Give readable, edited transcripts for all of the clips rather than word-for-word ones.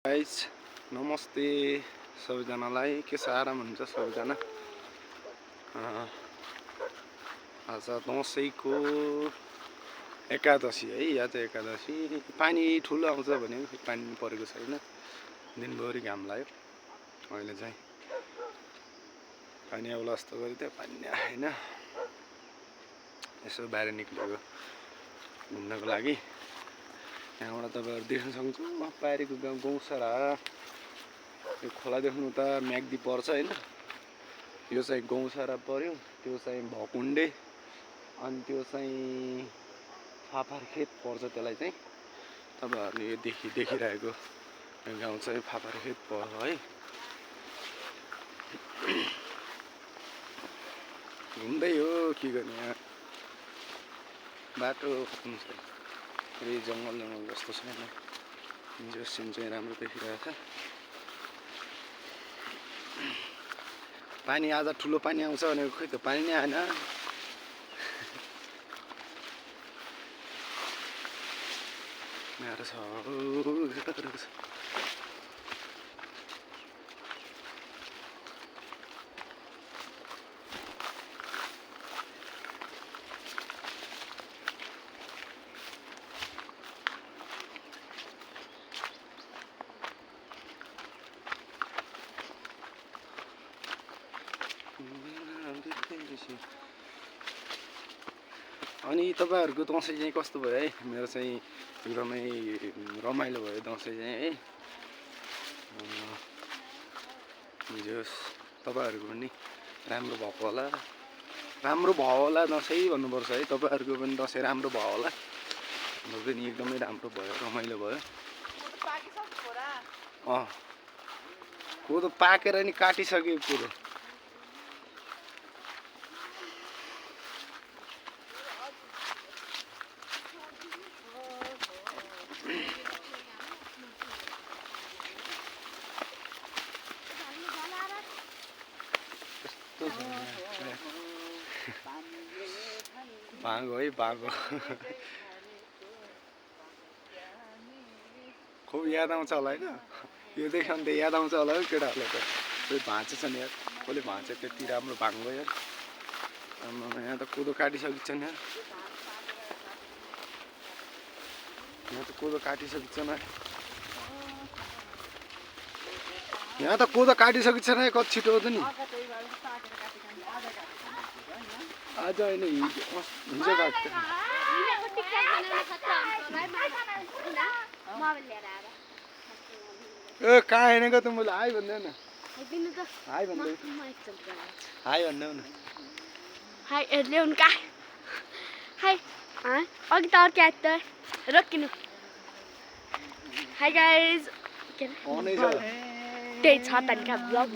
Guys नमस्ते सबैजनालाई के छ आराम हुन्छ सबैजना। आज दसैँको एकादशी है, आज एकादशी। पानी ठुलो आउँछ भने पानी परेको छैन, दिनभरि घाम लाग्यो। अहिले चाहिँ पानी आउला जस्तो गरी त्यहाँ पानी आएन। यसो बाहिर निक्लेको घुम्नको लागि। यहाँबाट तपाईहरु देख्न सक्नुहुन्छ पारीको गाउँ गौसरा। यो खोला देख्नु त म्याग्दी पर्छ हैन, यो चाहिँ गौसरा पर्यो, त्यो चाहिँ भकुण्डे, अनि त्यो चाहिँ फापरखेत पर्छ। त्यसलाई चाहिँ तपाईहरुले यो देखिरहेको गाउँ चाहिँ फापरखेत पर्छ है। घुम्दै हो के गर्ने, यहाँ बाटो खत्तम छ। फेरि जंगल जस्तो छैन, जो सिन चाहिँ राम्रो देखिरहेको छ। पानी आज ठुलो पानी आउँछ भनेको खोइ त पानी नै आएन। गाह्रो छ। अनि तपाईहरुको दसैँ चाहिँ कस्तो भयो है? मेरो चाहिँ एकदमै रमाइलो भयो दसैँ चाहिँ है। जोस तपाईहरुको पनि राम्रो भएको होला, राम्रो भयो होला दसैँ भन्नुपर्छ है। तपाईहरुको पनि दसैँ राम्रो भयो होला। हाम्रो पनि एकदमै राम्रो भयो, रमाइलो भयो। कोदो पाकेर नि काटिसक्यो कोदो। भाँगो है भाँगो। खुब याद आउँछ होला हैन? यो देख्यो भने त याद आउँछ होला है केटाहरुलाई त। कोही भाँचेछ नि यार, कसले भाँचे त्यति राम्रो भाँगो यार। यहाँ त कोदो काटिसकिन्छ नि यार, यहाँ त कोदो काटिसकिन्छ न, यहाँ त कोदो काटिसकिन्छ न। कति छिटो हो त नि। आज होइन हिजो काट्छ। ए कहाँ हिँडेको त? मैले हाई भन्दै न, हाई भन्दै, हाई भन्दै न। हाई ल्याउनु का? हाई अघि त अर्कै आयो त, रोकिनु। हाई गाइज, त्यही छ त नि ब्लग।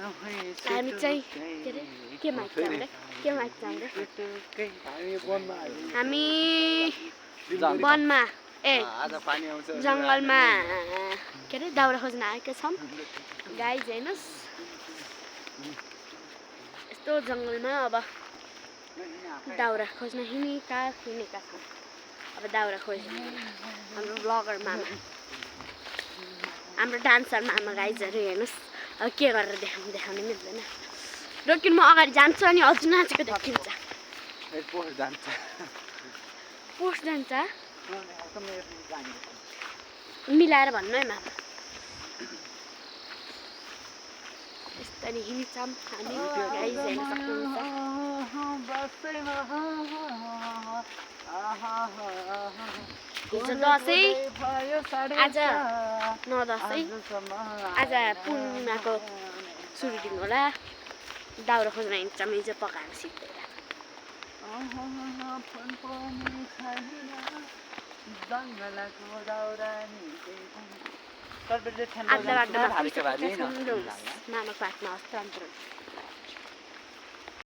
हामी चाहिँ के अरे के माइक चाम्रे, के माइक चाम्रे? हामी वनमा जङ्गलमा के अरे दाउरा खोज्न आएका छौँ गाइज। हेर्नुहोस् यस्तो जङ्गलमा अब दाउरा खोज्न हिँडेका छौँ। अब दाउरा खोज्न हाम्रो ब्लगर मामा, हाम्रो डान्सर मामा गाइजहरू हेर्नुहोस्। अब के गरेर देखाउनु मिल्दैन। रोकिनु, म अगाडि जान्छु अनि हजुर नाचेको देखिन्छ। पोस्ट जान्छ मिलाएर भन्नु है मामा। यस्तरी हिँड्छौँ हामी गाइज, हेर्न सक्नुहुन्छ। हिजो दसैँ, आज नदसैँ, आज पूर्णिमाको सुरु दिन होला। दाउरा खोज्न हिँड्छौँ हिजो पकाएर सिक्दैन। मामाको हातमा हस्तान्तरण।